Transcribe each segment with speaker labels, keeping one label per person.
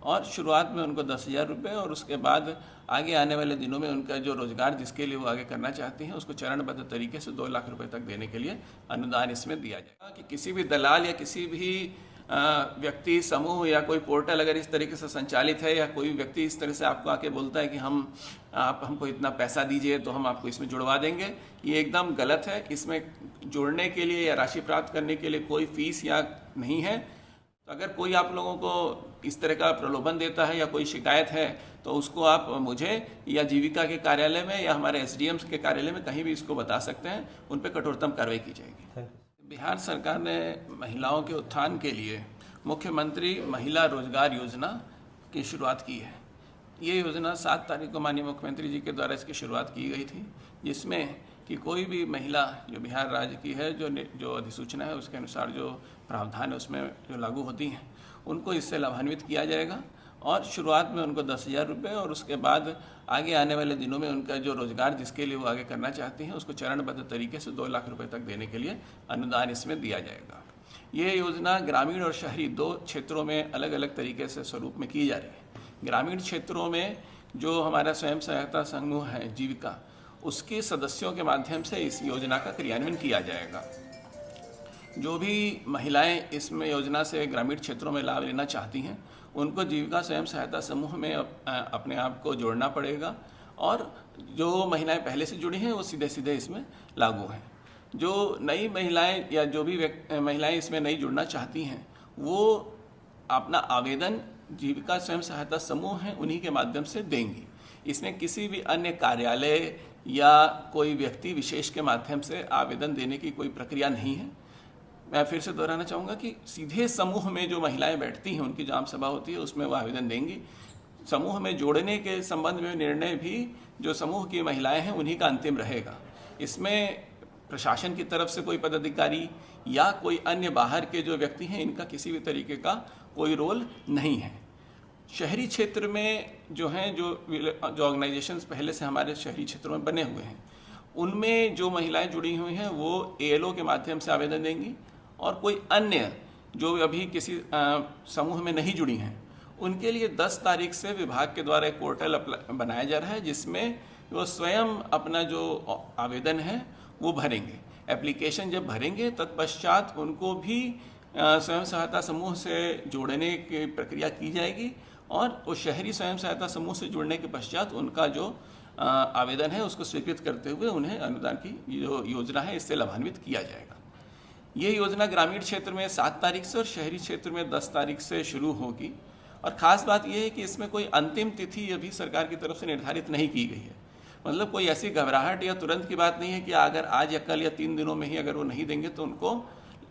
Speaker 1: और शुरुआत में उनको 10,000 रुपये और उसके बाद आगे आने वाले दिनों में उनका जो रोज़गार जिसके लिए वो आगे करना चाहती हैं उसको चरणबद्ध तरीके से 2 लाख रुपए तक देने के लिए अनुदान इसमें दिया जाएगा। कि किसी भी दलाल या किसी भी व्यक्ति समूह या कोई पोर्टल अगर इस तरीके से संचालित है या कोई व्यक्ति इस तरह से आपको आके बोलता है कि आप हमको इतना पैसा दीजिए तो हम आपको इसमें जुड़वा देंगे, ये एकदम गलत है। इसमें जुड़ने के लिए या राशि प्राप्त करने के लिए कोई फीस या नहीं है। तो अगर कोई आप लोगों को इस तरह का प्रलोभन देता है या कोई शिकायत है तो उसको आप मुझे या जीविका के कार्यालय में या हमारे एसडीएम के कार्यालय में कहीं भी इसको बता सकते हैं, उन पर कठोरतम कार्रवाई की जाएगी। बिहार सरकार ने महिलाओं के उत्थान के लिए मुख्यमंत्री महिला रोजगार योजना की शुरुआत की है। ये योजना 7 तारीख को माननीय मुख्यमंत्री जी के द्वारा इसकी शुरुआत की गई थी, जिसमें कि कोई भी महिला जो बिहार राज्य की है, जो अधिसूचना है उसके अनुसार जो प्रावधान है उसमें जो लागू होती हैं, उनको इससे लाभान्वित किया जाएगा। और शुरुआत में उनको 10,000 रुपये और उसके बाद आगे आने वाले दिनों में उनका जो रोज़गार जिसके लिए वो आगे करना चाहती हैं उसको चरणबद्ध तरीके से 2 लाख रुपए तक देने के लिए अनुदान इसमें दिया जाएगा। ये योजना ग्रामीण और शहरी 2 क्षेत्रों में अलग अलग तरीके से स्वरूप में की जा रही है। ग्रामीण क्षेत्रों में जो हमारा स्वयं सहायता समूह है जीविका, उसके सदस्यों के माध्यम से इस योजना का क्रियान्वयन किया जाएगा। जो भी महिलाएं इसमें योजना से ग्रामीण क्षेत्रों में लाभ लेना चाहती हैं उनको जीविका स्वयं सहायता समूह में अपने आप को जोड़ना पड़ेगा और जो महिलाएं पहले से जुड़ी हैं वो सीधे सीधे इसमें लागू हैं। जो नई महिलाएं या जो भी महिलाएं इसमें नहीं जुड़ना चाहती हैं वो अपना आवेदन जीविका स्वयं सहायता समूह हैं उन्हीं के माध्यम से देंगी। इसमें किसी भी अन्य कार्यालय या कोई व्यक्ति विशेष के माध्यम से आवेदन देने की कोई प्रक्रिया नहीं है। मैं फिर से दोहराना चाहूँगा कि सीधे समूह में जो महिलाएं बैठती हैं उनकी जो आम सभा होती है उसमें वो आवेदन देंगी। समूह में जोड़ने के संबंध में निर्णय भी जो समूह की महिलाएं हैं उन्हीं का अंतिम रहेगा। इसमें प्रशासन की तरफ से कोई पदाधिकारी या कोई अन्य बाहर के जो व्यक्ति हैं इनका किसी भी तरीके का कोई रोल नहीं है। शहरी क्षेत्र में जो हैं जो ऑर्गेनाइजेशंस पहले से हमारे शहरी क्षेत्रों में बने हुए हैं उनमें जो महिलाएं जुड़ी हुई हैं वो एएलओ के माध्यम से आवेदन देंगी और कोई अन्य जो अभी किसी समूह में नहीं जुड़ी हैं उनके लिए 10 तारीख से विभाग के द्वारा एक पोर्टल बनाया जा रहा है जिसमें वो स्वयं अपना जो आवेदन है वो भरेंगे। एप्लीकेशन जब भरेंगे तत्पश्चात उनको भी स्वयं सहायता समूह से जोड़ने की प्रक्रिया की जाएगी और वो शहरी स्वयं सहायता समूह से जुड़ने के पश्चात उनका जो आवेदन है उसको स्वीकृत करते हुए उन्हें अनुदान की जो योजना है इससे लाभान्वित किया जाएगा। ये योजना ग्रामीण क्षेत्र में 7 तारीख से और शहरी क्षेत्र में 10 तारीख से शुरू होगी और ख़ास बात यह है कि इसमें कोई अंतिम तिथि अभी सरकार की तरफ से निर्धारित नहीं की गई है। मतलब कोई ऐसी घबराहट या तुरंत की बात नहीं है कि अगर आज या कल या 3 दिनों में ही अगर वो नहीं देंगे तो उनको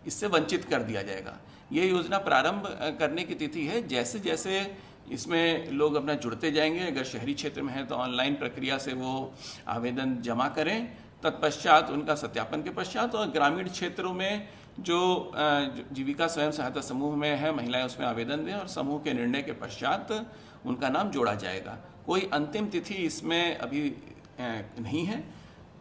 Speaker 1: इससे वंचित कर दिया जाएगा। ये योजना प्रारंभ करने की तिथि है। जैसे जैसे इसमें लोग अपना जुड़ते जाएंगे, अगर शहरी क्षेत्र में है तो ऑनलाइन प्रक्रिया से वो आवेदन जमा करें, तत्पश्चात उनका सत्यापन के पश्चात और ग्रामीण क्षेत्रों में जो जीविका स्वयं सहायता समूह में है महिलाएं उसमें आवेदन दें और समूह के निर्णय के पश्चात उनका नाम जोड़ा जाएगा। कोई अंतिम तिथि इसमें अभी नहीं है।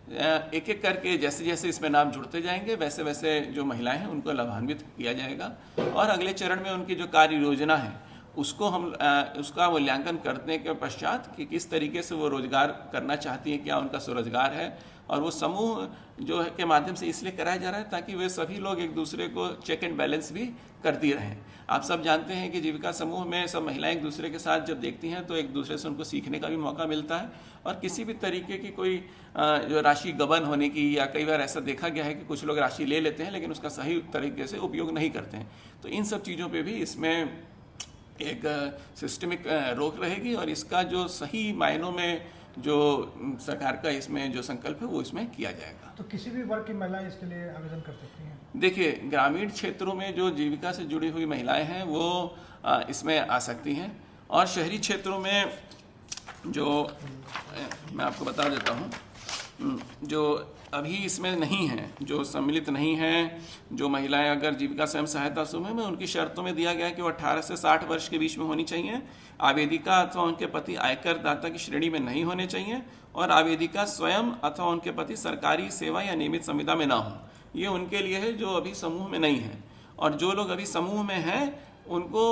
Speaker 1: एक एक करके जैसे जैसे इसमें नाम जुड़ते जाएंगे वैसे वैसे जो महिलाएं हैं उनको लाभान्वित किया जाएगा और अगले चरण में उनकी जो कार्य योजना है उसको हम उसका मूल्यांकन करने के पश्चात कि किस तरीके से वो रोजगार करना चाहती हैं, क्या उनका स्वरोजगार है और वो समूह जो है के माध्यम से इसलिए कराया जा रहा है ताकि वे सभी लोग एक दूसरे को चेक एंड बैलेंस भी करती रहें। आप सब जानते हैं कि जीविका समूह में सब महिलाएं एक दूसरे के साथ जब देखती हैं तो एक दूसरे से उनको सीखने का भी मौका मिलता है और किसी भी तरीके की कोई जो राशि गबन होने की या कई बार ऐसा देखा गया है कि कुछ लोग राशि ले लेते हैं लेकिन उसका सही तरीके से उपयोग नहीं करते हैं। तो इन सब चीज़ों पर भी इसमें एक सिस्टमिक रोक रहेगी और इसका जो सही मायनों में जो सरकार का इसमें जो संकल्प है वो इसमें किया जाएगा।
Speaker 2: तो किसी भी वर्ग की महिलाएं इसके लिए आवेदन कर सकती हैं? देखिए,
Speaker 1: ग्रामीण क्षेत्रों में जो जीविका से जुड़ी हुई महिलाएं हैं वो इसमें आ सकती हैं और शहरी क्षेत्रों में जो मैं आपको बता देता हूँ जो अभी इसमें नहीं है, जो सम्मिलित नहीं हैं, जो महिलाएं अगर जीविका स्वयं सहायता समूह में उनकी शर्तों में दिया गया है कि वो 18 से 60 वर्ष के बीच में होनी चाहिए, आवेदिका अथवा उनके पति आयकर दाता की श्रेणी में नहीं होने चाहिए और आवेदिका स्वयं अथवा उनके पति सरकारी सेवा या नियमित संविदा में ना हो। ये उनके लिए है जो अभी समूह में नहीं है और जो लोग अभी समूह में हैं उनको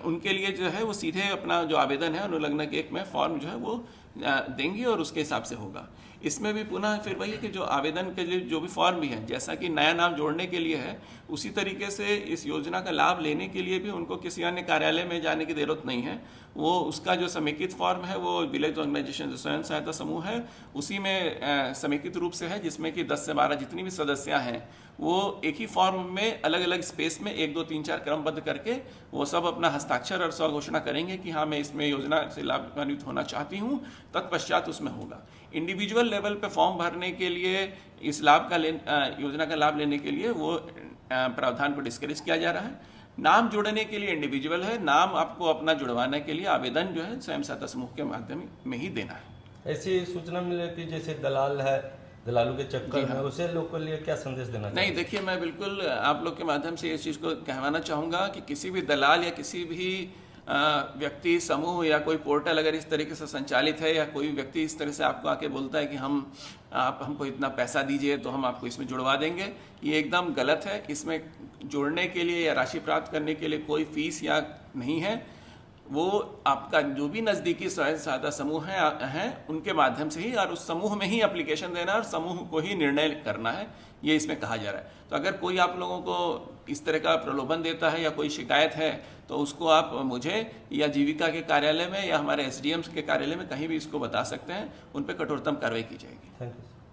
Speaker 1: उनके लिए जो है वो सीधे अपना जो आवेदन है अनुलग्नक 1 में फॉर्म जो है वो देंगे और उसके हिसाब से होगा। इसमें भी पुनः फिर वही है कि जो आवेदन के लिए जो भी फॉर्म भी है, जैसा कि नया नाम जोड़ने के लिए है, उसी तरीके से इस योजना का लाभ लेने के लिए भी उनको किसी अन्य कार्यालय में जाने की ज़रूरत नहीं है। वो उसका जो समेकित फॉर्म है वो विलेज ऑर्गेनाइजेशन जो स्वयं सहायता समूह है उसी में समेकित रूप से है, जिसमें कि 10 से 12 जितनी भी सदस्या हैं वो एक ही फॉर्म में अलग अलग स्पेस में 1, 2, 3, 4 क्रमबद्ध करके वो सब अपना हस्ताक्षर और स्वघोषणा करेंगे कि हाँ मैं इसमें योजना से लाभान्वित होना चाहती हूँ, तत्पश्चात उसमें होगा। इंडिविजुअल लेवल पे फॉर्म भरने के लिए इस योजना का लाभ लेने के लिए वो प्रावधान को डिस्करेज किया जा रहा है। नाम जोड़ने के लिए इंडिविजुअल है, नाम आपको अपना जुड़वाने के लिए आवेदन जो है स्वयं सहायता समूह के माध्यम में ही देना है।
Speaker 3: ऐसी सूचना मिले कि जैसे दलाल है, दलालों के चक्कर में उसे लोग के लिए क्या संदेश देना चाहिए?
Speaker 1: नहीं, देखिए मैं बिल्कुल आप लोग के माध्यम से इस चीज़ को कहवाना चाहूँगा कि किसी भी दलाल या किसी भी व्यक्ति समूह या कोई पोर्टल अगर इस तरीके से संचालित है या कोई व्यक्ति इस तरह से आपको आके बोलता है कि आप हमको इतना पैसा दीजिए तो हम आपको इसमें जुड़वा देंगे, ये एकदम गलत है। इसमें जोड़ने के लिए या राशि प्राप्त करने के लिए कोई फीस या नहीं है। वो आपका जो भी नज़दीकी स्वयं सहायता समूह हैं उनके माध्यम से ही और उस समूह में ही एप्लीकेशन देना और समूह को ही निर्णय करना है, ये इसमें कहा जा रहा है। तो अगर कोई आप लोगों को इस तरह का प्रलोभन देता है या कोई शिकायत है तो उसको आप मुझे या जीविका के कार्यालय में या हमारे SDM के कार्यालय में कहीं भी इसको बता सकते हैं, उन पर कठोरतम कार्रवाई की जाएगी।
Speaker 3: Thank you.